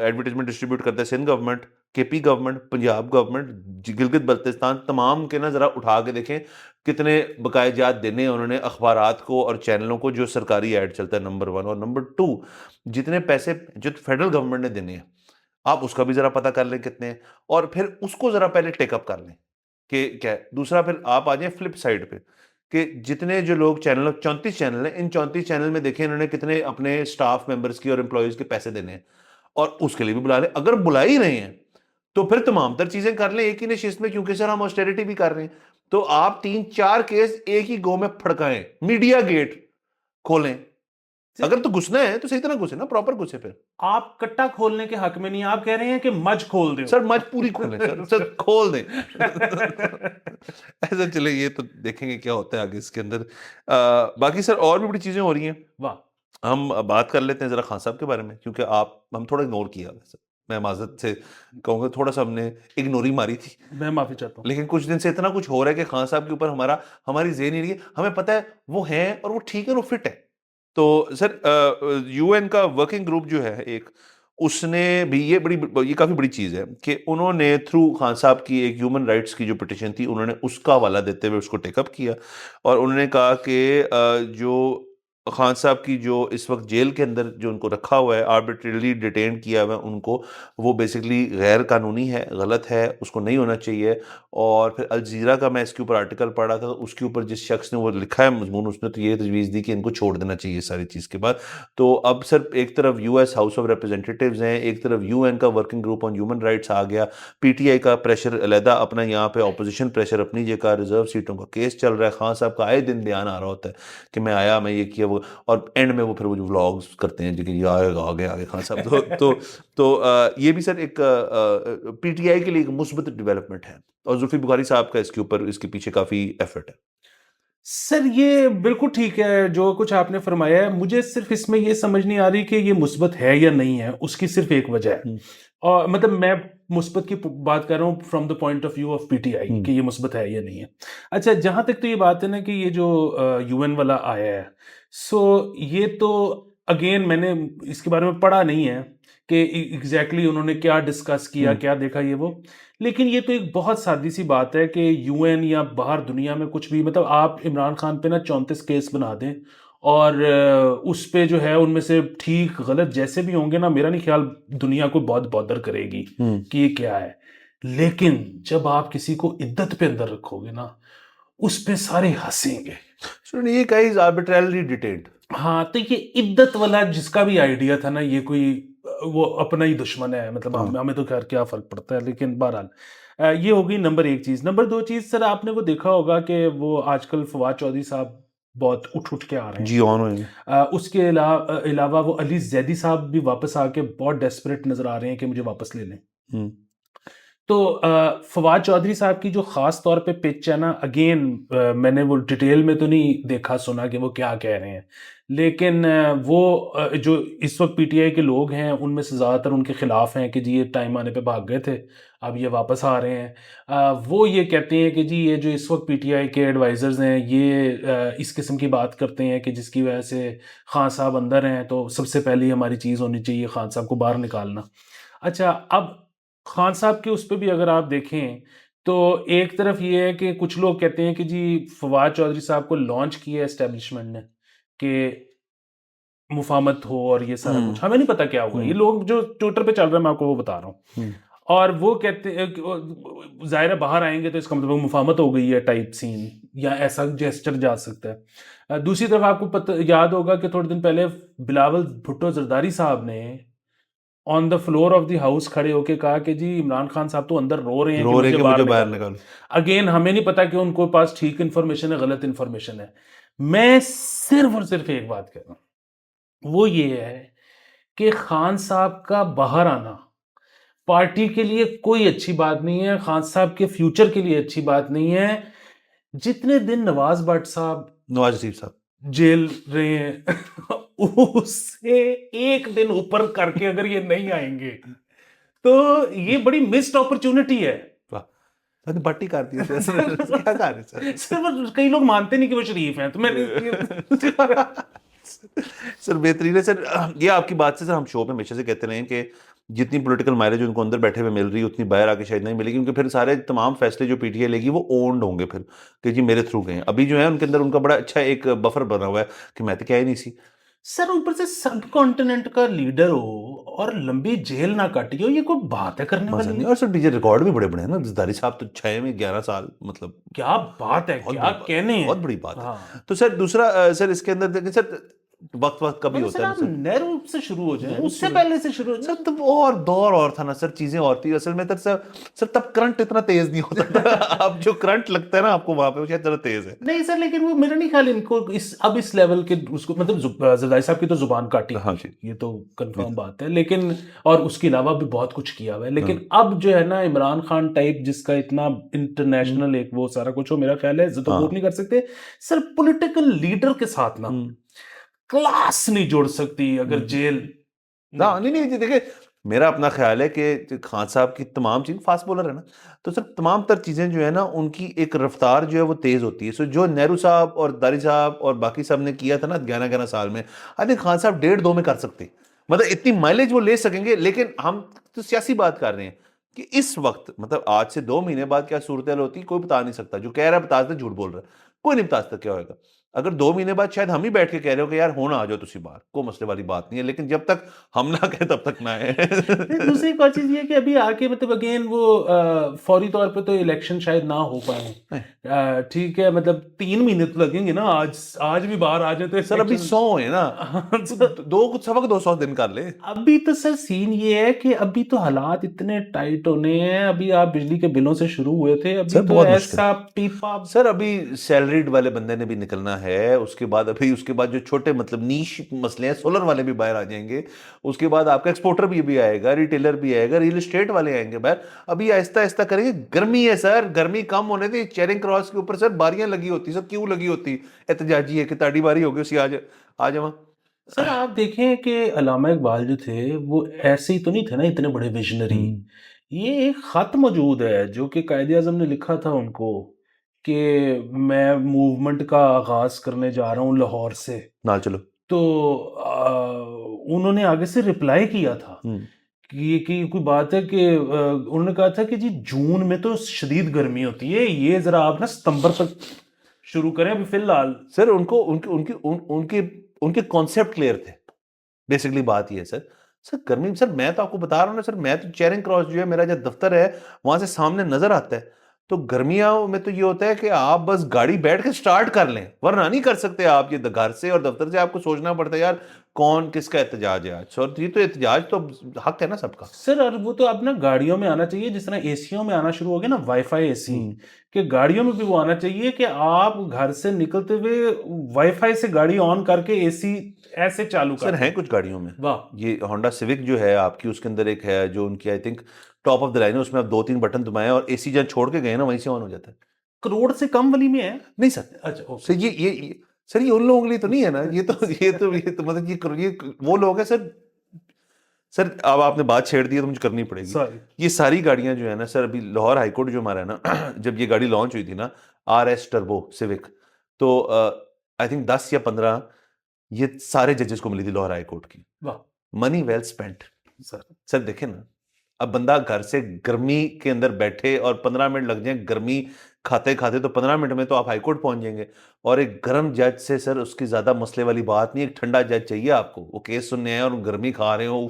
Speaker 2: एडवर्टाइजमेंट डिस्ट्रीब्यूट करता है, Sindh government, KP government, Punjab government, Gilgit Baltistan, तमाम के ना जरा उठा के देखें कितने बकायजात देने हैं उन्होंने अखबारात को और चैनलों को जो सरकारी ऐड चलता है, नंबर 1। और नंबर 2, जितने पैसे जो फेडरल गवर्नमेंट ने देने हैं, आप उसका भी जरा पता कर लें कितने हैं, और फिर उसको जरा पहले टेकअप कर लें कि क्या है। दूसरा, फिर आप आ जाए फ्लिप साइड पे कि जितने जो लोग चैनल, 34 चैनल हैं, इन 34 चैनल में देखें इन्होंने कितने अपने स्टाफ मेंबर्स की और एम्प्लॉयज के पैसे देने हैं, और उसके लिए भी बुला लें। अगर बुला ही रहे हैं तो फिर तमाम तर चीजें कर लें एक ही निशिस्त में, क्योंकि सर हम ऑस्टेरिटी भी कर रहे हैं। तो आप 3-4 केस एक ही गो में फड़काएं, मीडिया गेट खोलें। अगर तो घुसना है तो सही तरह घुसे ना, प्रॉपर घुसे। फिर
Speaker 1: आप कट्टा खोलने के हक में नहीं, आप कह रहे हैं कि मज खोल दो।
Speaker 2: सर मज पूरी खोलें सर खोल दें ऐसा चले, ये तो देखेंगे क्या होता है आगे इसके अंदर। बाकी सर और भी बड़ी चीजें हो रही हैं।
Speaker 1: वाह,
Speaker 2: हम बात कर लेते हैं जरा खान साहब के बारे में, क्योंकि हम थोड़ा इग्नोर किया सर, मैं माजरत से कहूँगा, थोड़ा सा हमने इग्नोरी मारी थी।
Speaker 1: मैं माफी चाहता हूँ।
Speaker 2: लेकिन कुछ दिन से इतना कुछ हो रहा है कि खान साहब के ऊपर हमारी जेन ही नहीं है। हमें पता है वो हैं और वो ठीक है, वो फिट है। तो सर UN का वर्किंग ग्रुप जो है एक, उसने भी ये काफ़ी बड़ी चीज़ है कि उन्होंने थ्रू खान साहब की एक ह्यूमन राइट्स की जो पिटिशन थी, उन्होंने उसका हवाला देते हुए उसको टेकअप किया, और उन्होंने कहा कि जो खान साहब की जो इस वक्त जेल के अंदर जो उनको रखा हुआ है, आर्बिट्रेरली डिटेन किया हुआ है उनको, वो बेसिकली गैर कानूनी है, गलत है, उसको नहीं होना चाहिए। और फिर अल जज़ीरा का मैं इसके ऊपर आर्टिकल पढ़ा था, तो उसके ऊपर जिस शख्स ने वो लिखा है मजमून, उसने तो ये तजवीज़ दी कि इनको छोड़ देना चाहिए सारी चीज़ के बाद। तो अब सर एक तरफ US हाउस ऑफ रिप्रेजेंटेटिव्स हैं, एक तरफ UN का working group on human rights आ गया, PTI का प्रेशर अलहदा अपना, यहाँ पे अपोजिशन प्रेशर अपनी जगह, रिजर्व सीटों का केस चल रहा है, खान साहब का आए दिन बयान आ रहा होता है कि मैं आया, मैं ये किया वो, और एंड में वो फिर वो जो व्लॉग्स करते हैं जो कि आगे खान साहब। ये भी सर एक PTI के लिए एक मुस्बत डेवलपमेंट है, और जुल्फी बुखारी साहब का इसके ऊपर, इसके पीछे काफ़ी एफर्ट है।
Speaker 1: सर ये बिल्कुल ठीक है जो कुछ आपने फरमाया है, मुझे सिर्फ इसमें ये समझ नहीं आ रही कि ये मुस्बत है या नहीं है। उसकी सिर्फ एक वजह है, और मतलब मैं मुस्बत की बात कर रहा हूँ from the point of view of PTI कि ये मुस्बत है या नहीं है। अच्छा, जहां तक तो ये बात है ना कि ये जो UN वाला आया है, सो ये तो अगेन मैंने इसके बारे में पढ़ा नहीं है कि एग्जैक्टली उन्होंने क्या डिस्कस किया, क्या देखा ये वो, लेकिन ये तो एक बहुत सादी सी बात है कि यूएन या बाहर दुनिया में कुछ भी, मतलब आप इमरान खान पे ना 34 केस बना दें और उस पे जो है उनमें से ठीक गलत जैसे भी होंगे ना, मेरा नहीं ख्याल दुनिया को बहुत बॉदर करेगी कि ये क्या है। लेकिन जब आप किसी को इद्दत पे अंदर रखोगे ना, उस पे सारे हंसेंगे।
Speaker 2: ये गाइस आर्बिट्ररीली डिटेन्ड।
Speaker 1: हाँ, तो ये इद्दत वाला जिसका भी आइडिया था ना, ये कोई वो अपना ही दुश्मन है, मतलब हमें तो खैर क्या फर्क पड़ता है, लेकिन बहरहाल ये हो गई नंबर एक चीज। नंबर दो चीज, सर आपने वो देखा होगा कि वो आजकल फवाद चौधरी साहब बहुत उठ उठ के आ रहे हैं।
Speaker 2: जी ऑन होंगे।
Speaker 1: उसके अलावा वो अली जैदी साहब भी वापस आके बहुत डेस्परेट नजर आ रहे हैं कि मुझे वापस ले लें। तो फवाद चौधरी साहब की जो ख़ास तौर पे पिच है ना, अगेन मैंने वो डिटेल में तो नहीं देखा सुना कि वो क्या कह रहे हैं, लेकिन जो इस वक्त पीटीआई के लोग हैं उनमें से ज़्यादातर उनके ख़िलाफ़ हैं कि जी ये टाइम आने पे भाग गए थे, अब ये वापस आ रहे हैं। वो ये कहते हैं कि जी ये जो इस वक्त पीटीआई के एडवाइज़र्स हैं ये इस किस्म की बात करते हैं कि जिसकी वजह से खान साहब अंदर हैं, तो सबसे पहली हमारी चीज़ होनी चाहिए खान साहब को बाहर निकालना। अच्छा, अब खान साहब के उस पे भी अगर आप देखें तो एक तरफ ये है कि कुछ लोग कहते हैं कि जी फवाद चौधरी साहब को लॉन्च किया एस्टेब्लिशमेंट ने कि मुफाहमत हो और ये सारा कुछ, हमें नहीं पता क्या होगा, ये लोग जो ट्विटर पे चल रहा है मैं आपको वो बता रहा हूँ। और वो कहते हैं कि जाहिर है बाहर आएंगे तो इसका मतलब मुफाहमत हो गई है टाइप सीन, या ऐसा जेस्चर जा सकता है। दूसरी तरफ आपको पता याद होगा कि थोड़े दिन पहले बिलावल भुट्टो जरदारी साहब ने on the floor of the house खड़े होके कहा कि जी इमरान खान साहब तो अंदर रो रहे हैं कि मुझे बाहर निकालो। अगेन हमें नहीं पता कि उनको पास ठीक इन्फॉर्मेशन है गलत इन्फॉर्मेशन है। मैं सिर्फ और सिर्फ एक बात कह रहा हूं, वो ये है कि खान साहब का बाहर आना पार्टी के लिए कोई अच्छी बात नहीं है, खान साहब के फ्यूचर के लिए अच्छी बात नहीं है। जितने दिन नवाज
Speaker 2: शरीफ साहब
Speaker 1: जेल रहे हैं उससे एक दिन ऊपर करके अगर ये नहीं आएंगे तो ये बड़ी मिस्ड अपॉर्चुनिटी है।
Speaker 2: बट्टी कर दी क्या कर रहे
Speaker 1: सर कई लोग मानते नहीं कि वो शरीफ हैं, तो मैंने
Speaker 2: सर बेहतरीन है सर। ये आपकी बात से सर हम शो पे हमेशा से कहते रहे हैं कि जितनी पॉलिटिकल माइलेज उनको अंदर बैठे हुए मिल रही है उतनी बाहर आके शायद नहीं मिलेगी, क्योंकि फिर सारे तमाम फैसले जो पीटीआई लेगी वो ओन्ड होंगे फिर कि जी मेरे थ्रू गए। अभी जो है उनके अंदर उनका बड़ा अच्छा एक बफर बना हुआ है कि मैं तो क्या ही नहीं सी।
Speaker 1: सर ऊपर से सब कॉन्टिनेंट का लीडर हो और लंबी जेल ना काटी हो, ये कोई बात है करने वाली नहीं।
Speaker 2: और सर डीजे रिकॉर्ड भी बड़े बड़े हैं ना, जरदारी साहब तो 6 में 11 साल, मतलब
Speaker 1: क्या बात है, क्या कहने,
Speaker 2: बहुत बड़ी बात है।
Speaker 1: हाँ।
Speaker 2: तो सर दूसरा सर इसके अंदर देखें सर, वक्त वक्त कभी होता है
Speaker 1: सर नेहरू से शुरू हो जाए, उससे पहले से शुरू हो
Speaker 2: सर, तब और दौर और था ना सर, चीजें और थी असल में तक सर तब करंट इतना तेज नहीं होता था अब जो करंट लगता है ना आपको वहां पे वो शायद जरा तेज है।
Speaker 1: नहीं सर, लेकिन वो मेरा नहीं ख्याल इनको इस लेवल के उसको, मतलब जरदारी साहब की तो जुबान काटी,
Speaker 2: हाँ जी,
Speaker 1: ये तो कंफर्म बात है, लेकिन और उसके अलावा भी बहुत कुछ किया हुआ है, लेकिन अब जो है ना इमरान खान टाइप जिसका इतना इंटरनेशनल एक वो सारा कुछ हो, मेरा ख्याल है तो वो नहीं कर सकते सर। पॉलिटिकल लीडर के साथ ना क्लास नहीं जोड़ सकती अगर जेल
Speaker 2: नहीं देखिए मेरा अपना ख्याल है कि खान साहब की तमाम चीज फास्ट बॉलर है ना, तो सर तमाम तर चीजें जो है ना उनकी एक रफ्तार जो है वो तेज होती है। सो जो नेहरू साहब और दारी साहब और बाकी साहब ने किया था ना 11-11 साल में, आई थिंक खान साहब 1.5-2 में कर सकते, मतलब इतनी माइलेज वो ले सकेंगे। लेकिन हम तो सियासी बात कर रहे हैं कि इस वक्त मतलब आज से 2 महीने बाद क्या सूरत होती कोई बता नहीं सकता। जो कह रहा है बता सकता, झूठ बोल रहा है, कोई नहीं बता सकता क्या होगा। अगर 2 महीने बाद शायद हम ही बैठ के कह रहे हो कि यार होना आ जाओ तुसी बाहर, कोई मसले वाली बात नहीं है, लेकिन जब तक हम ना कहें तब तक ना है
Speaker 1: दूसरी एक और चीज ये कि अभी आके मतलब अगेन वो फौरी तौर पे तो इलेक्शन शायद ना हो पाए, ठीक है, मतलब 3 महीने तो लगेंगे ना, आज भी बाहर आ जाए तो
Speaker 2: सर अभी 100 है ना दो कुछ सबक 200 दिन कर ले।
Speaker 1: अभी तो सर सीन ये है कि अभी तो हालात इतने टाइट होने हैं, अभी आप बिजली के बिलों से शुरू हुए थे, अभी तो ऐसा पीपा
Speaker 2: सर अभी सैलरीड वाले बंदे ने भी निकलना है, उसके बाद जो छोटे मतलब नीश मसले हैं सोलर वाले भी बाहर आ जाएंगे, उसके बाद आपका एक्सपोर्टर भी आएगा, रिटेलर भी आएगा, रियल एस्टेट वाले आएंगे बाहर। अभी आहिस्ता आहिस्ता करेंगे। गर्मी है सर, गर्मी कम होने थे चेरिंग क्रॉस के ऊपर सर बारियां लगी होती, सब क्यों लगी होती, एहतजाजी है कि ताड़ी बारी हो गई उसी आज जावा।
Speaker 1: सर आप देखें कि अल्लामा इकबाल जो थे वो ऐसे ही तो नहीं थे ना इतने बड़े विजनरी। ये एक खत मौजूद है जो कि कायदे आजम ने लिखा था उनको कि मैं मूवमेंट का आगाज करने जा रहा हूँ लाहौर से,
Speaker 2: ना चलो
Speaker 1: तो उन्होंने आगे से रिप्लाई किया था कि कोई बात है कि उन्होंने कहा था कि जी जून में तो शदीद गर्मी होती है, ये जरा आप ना सितंबर तक शुरू करें अभी फिलहाल।
Speaker 2: सर उनको उनके उनके उनके उनके कॉन्सेप्ट क्लियर थे। बेसिकली बात ये है सर। सर गर्मी, सर मैं तो आपको बता रहा हूँ ना सर, मैं तो चेरिंग क्रॉस जो है मेरा जो दफ्तर है वहां से सामने नजर आता है। तो गर्मियों में तो ये होता है कि आप बस गाड़ी बैठ के स्टार्ट कर लें, वरना नहीं कर सकते आप। ये घर से और दफ्तर से आपको सोचना पड़ता है यार कौन किसका एहतजाज है आज। सर ये तो एहतजाज तो हक है ना सबका।
Speaker 1: सर और वो तो अब ना गाड़ियों में आना चाहिए, जिस तरह एसीओं में आना शुरू हो गया ना वाईफाई एसी, कि गाड़ियों में भी वो आना चाहिए कि आप घर से निकलते हुए वाईफाई से गाड़ी ऑन करके एसी ऐसे चालू कर
Speaker 2: सर
Speaker 1: दें।
Speaker 2: है कुछ गाड़ियों में,
Speaker 1: वाह,
Speaker 2: ये होंडा सिविक जो है आपकी, उसके अंदर एक है जो उनकी I think top of the line है, उसमें आप 2-3 बटन दबाएं और एसी जहाँ छोड़ के गए ना वहीं से ऑन हो जाता है।
Speaker 1: करोड़ से कम वाली में है।
Speaker 2: नहीं सर,
Speaker 1: अच्छा ओके।
Speaker 2: सर सर ये उन लोगों के लिए तो नहीं है ना, ये तो मतलब ये वो लोग हैं सर। सर अब आपने बात छेड़ दी है तो मुझे करनी पड़ेगी।
Speaker 1: सॉरी।
Speaker 2: ये सारी गाड़ियां जो है ना सर, अभी लाहौर हाईकोर्ट जो हमारा है ना जब ये गाड़ी लॉन्च हुई थी ना, RS टर्बो सिविक, तो आई थिंक 10 या 15 ये सारे जजेस को मिली थी लाहौर हाईकोर्ट की।
Speaker 1: वाह
Speaker 2: money well spent.
Speaker 1: Sir.
Speaker 2: Sir देखे ना, अब बंदा घर से गर्मी के अंदर बैठे और 15 मिनट लग जाए गर्मी खाते खाते, तो 15 मिनट में तो आप हाईकोर्ट पहुंच जाएंगे। और एक गर्म जज से सर उसकी ज्यादा मसले वाली बात नहीं, एक ठंडा जज चाहिए आपको। वो केस सुनने आए और गर्मी खा रहे हो,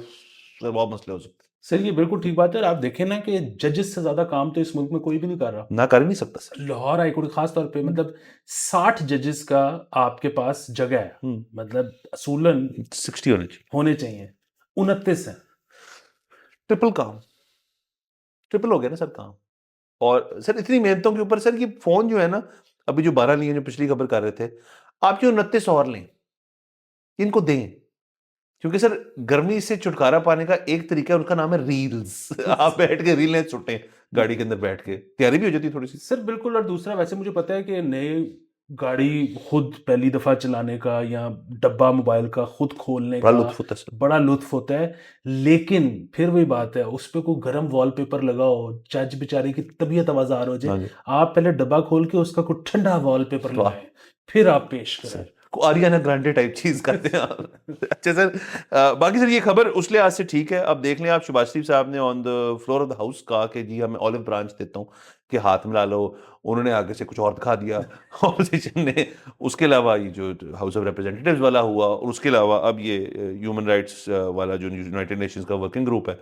Speaker 2: सर बहुत मसले हो सकते
Speaker 1: सर ये बिल्कुल ठीक बात है, और आप देखें ना कि जजेस से ज्यादा काम तो इस मुल्क में कोई भी नहीं कर रहा।
Speaker 2: हैं। ना कर ही नहीं सकता सर।
Speaker 1: लाहौर हाईकोर्ट खास तौर पे मतलब 60 जजेस का आपके पास जगह है, मतलब असूलन
Speaker 2: 60 होने चाहिए।
Speaker 1: होने चाहिए, 29 है।
Speaker 2: ट्रिपल काम, ट्रिपल हो गया ना सर काम। और सर इतनी मेहनतों के ऊपर सर ये फोन जो है ना, अभी जो 12 लिए जो पिछली खबर कर रहे थे, आप जो 29 और लें, इनको दें। क्योंकि सर गर्मी से छुटकारा पाने का एक तरीका है, उनका नाम है रील्स। आप बैठ के रीलें छुटें गाड़ी के अंदर बैठ के, तैयारी भी हो जाती है थोड़ी सी।
Speaker 1: सर बिल्कुल, और दूसरा वैसे मुझे पता है कि नए गाड़ी खुद पहली दफा चलाने का या डब्बा मोबाइल का खुद खोलने
Speaker 2: बड़ा
Speaker 1: का
Speaker 2: लुत्फ होता है सर।
Speaker 1: बड़ा लुत्फ होता है, लेकिन फिर वही बात है, उस पर कोई गर्म वॉलपेपर लगाओ, जज बेचारे की तबीयत आवाजार हो
Speaker 2: हाँ
Speaker 1: जाए,
Speaker 2: जी।
Speaker 1: आप पहले डब्बा खोल के उसका कोई ठंडा वॉलपेपर
Speaker 2: वाह।
Speaker 1: लगाएं, फिर आप पेश करें।
Speaker 2: सर को आरियाना ग्रांडे टाइप चीज करते हैं आप। अच्छा सर, बाकी सर ये खबर उस लिहाज से ठीक है। अब देख लें आप, शहबाज शरीफ साहब ने on the floor of the house कहा कि जी हमें ऑलिव ब्रांच देता हूँ कि हाथ मिला लो। उन्होंने आगे से कुछ और दिखा दिया ऑपोजिशन ने। उसके अलावा ये जो हाउस ऑफ रिप्रेजेंटेटिव्स वाला हुआ, और उसके अलावा अब ये ह्यूमन राइट्स वाला जो यूनाइटेड नेशंस का वर्किंग ग्रुप है,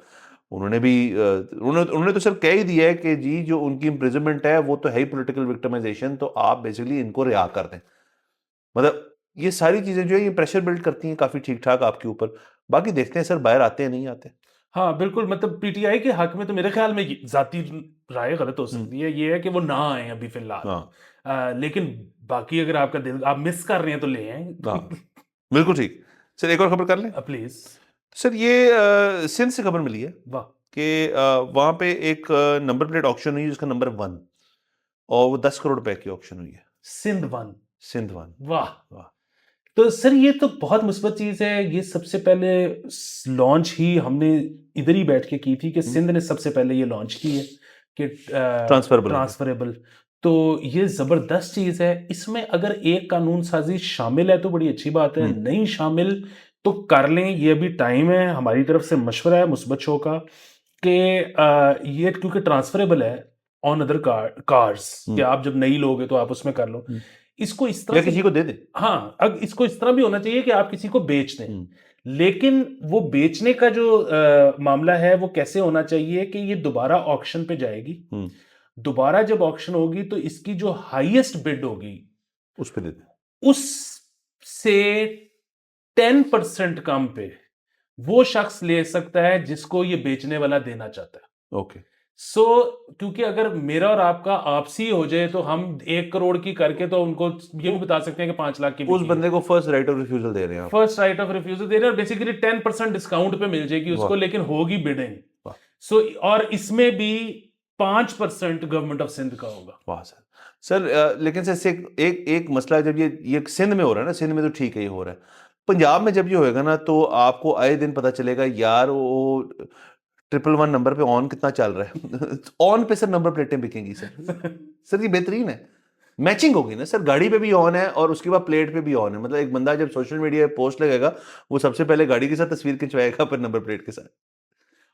Speaker 2: उन्होंने भी उन्होंने तो सर कह ही दिया है कि जी जो उनकी इम्प्रिजनमेंट है वो तो है ही पॉलिटिकल विक्टिमाइजेशन, तो आप बेसिकली इनको रिहा कर दें। मतलब ये सारी चीजें जो है ये प्रेशर बिल्ड करती हैं काफी ठीक ठाक आपके ऊपर। बाकी देखते हैं सर बाहर आते हैं नहीं आते।
Speaker 1: हाँ बिल्कुल, मतलब पीटीआई के हक में तो मेरे ख्याल में जाती राय गलत हो सकती है, ये है कि वो ना आए अभी फिलहाल।
Speaker 2: हाँ
Speaker 1: लेकिन बाकी अगर आपका दिल आप मिस कर रहे हैं तो ले आए।
Speaker 2: हाँ बिल्कुल ठीक। सर एक और खबर कर लें।
Speaker 1: प्लीज।
Speaker 2: सर ये सिंध से खबर मिली है
Speaker 1: वाह।
Speaker 2: कि वहां पे एक नंबर प्लेट ऑक्शन हुई जिसका नंबर 1, और वो 10 करोड़ रुपए की ऑक्शन हुई है।
Speaker 1: सिंध वन।
Speaker 2: सिंध 1।
Speaker 1: वाह।
Speaker 2: वाह।
Speaker 1: तो सर ये तो बहुत मुस्बत चीज है, ये सबसे पहले लॉन्च ही हमने इधर ही बैठ के की थी कि सिंध ने सबसे पहले ये लॉन्च की है कि ट्रांसफरेबल। तो ये जबरदस्त चीज है, इसमें अगर एक कानून साजी शामिल है तो बड़ी अच्छी बात है, नहीं शामिल तो कर लें, ये अभी टाइम है। हमारी तरफ से मशवरा है मुस्बत शो का कि ये क्योंकि ट्रांसफरेबल है ऑन अदर कार्स, कि आप जब नई लोगे तो आप उसमें कर लो, इसको इस तरह
Speaker 2: या
Speaker 1: से
Speaker 2: किसी को दे दे।
Speaker 1: हाँ, अब इसको इस तरह भी होना चाहिए कि आप किसी को बेच दें, लेकिन वो बेचने का जो मामला है वो कैसे होना चाहिए कि ये दोबारा ऑक्शन पे जाएगी। दोबारा जब ऑक्शन होगी तो इसकी जो हाईएस्ट बिड होगी
Speaker 2: उस पे दे दे,
Speaker 1: उससे 10% कम पे वो शख्स ले सकता है जिसको ये बेचने वाला देना चाहता है।
Speaker 2: ओके।
Speaker 1: सो क्योंकि अगर मेरा और आपका आपसी हो जाए तो हम 1 करोड़ की करके तो उनको ये भी बता सकते हैं कि 5 लाख की
Speaker 2: उस बंदे को फर्स्ट राइट ऑफ रिफ्यूजल दे रहे हैं आप।
Speaker 1: फर्स्ट राइट ऑफ रिफ्यूजल दे रहे हैं, और बेसिकली 10% डिस्काउंट पे मिल जाएगी उसको, लेकिन होगी बिडिंग। सो और इसमें भी 5% गवर्नमेंट ऑफ सिंध का होगा।
Speaker 2: वाह सर। सर लेकिन सर एक मसला, जब ये सिंध में हो रहा है ना, सिंध में तो ठीक है ये हो रहा है, पंजाब में जब ये होएगा ना तो आपको आए दिन पता चलेगा यार वो 111 नंबर पे ऑन कितना चल रहा है। ऑन पे सर नंबर प्लेटें बिकेंगी सर। सर ये बेहतरीन है। मैचिंग होगी ना सर, गाड़ी पे भी ऑन है और उसके बाद प्लेट पे भी ऑन है। मतलब एक बंदा जब सोशल मीडिया पे पोस्ट लगेगा वो सबसे पहले गाड़ी के साथ तस्वीर खिंचवाएगा, फिर नंबर प्लेट के साथ।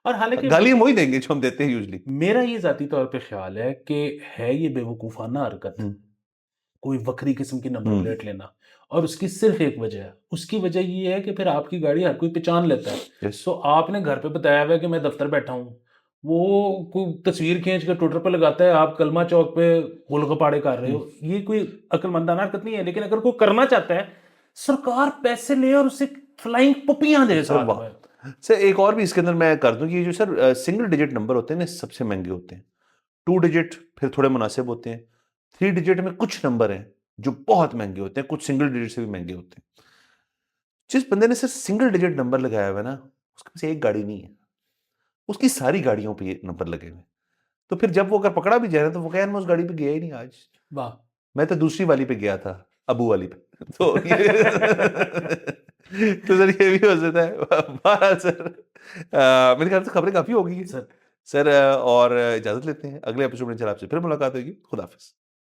Speaker 1: और हालांकि
Speaker 2: गाली हम वही देंगे जो हम देते हैं यूजली।
Speaker 1: मेरा ये जाती तौर पे ख्याल है कि है ये बेवकूफ़ाना हरकत कोई वक्री किस्म की नंबर प्लेट लेना, और उसकी सिर्फ एक वजह है। उसकी वजह ये है कि फिर आपकी गाड़ी हर कोई पहचान लेता है।
Speaker 2: यस
Speaker 1: तो आपने घर पे बताया हुआ है कि मैं दफ्तर बैठा हूँ, वो कोई तस्वीर खींच के ट्विटर पे लगाता है, आप कलमा चौक पे गोलगप्पे कर रहे हो। ये कोई अक्लमंदाना हरकत नहीं है। लेकिन अगर कोई करना चाहता है, सरकार पैसे ले और उसे फ्लाइंग पपियां दे
Speaker 2: सर,
Speaker 1: साथ
Speaker 2: वाह।
Speaker 1: में।
Speaker 2: सर एक और भी इसके अंदर मैं कर दूं कि ये जो सर सिंगल डिजिट नंबर होते हैं ना, सबसे महंगे होते हैं। 2 डिजिट फिर थोड़े मुनासिब होते हैं। 3 डिजिट में कुछ नंबर हैं जो बहुत महंगे होते हैं, कुछ सिंगल डिजिट से भी महंगे होते हैं। जिस बंदे ने सिर्फ सिंगल डिजिट नंबर लगाया हुआ है ना, उसके पास एक गाड़ी नहीं है, उसकी सारी गाड़ियों पे ये नंबर लगे हुए हैं। तो फिर जब वो अगर पकड़ा भी जाए ना, तो वो कहे मैं उस गाड़ी पे गया ही नहीं आज,
Speaker 1: वाह।
Speaker 2: मैं तो दूसरी वाली पे गया था, अबू वाली पे। तो तो सर ये भी हो सकता है। बहरहाल सर मेरे ख्याल से खबरें काफी हो गई है
Speaker 1: सर
Speaker 2: सर, और इजाजत लेते हैं। अगले एपिसोड में इंशाल्लाह आपसे फिर मुलाकात होगी। खुदा हाफिज।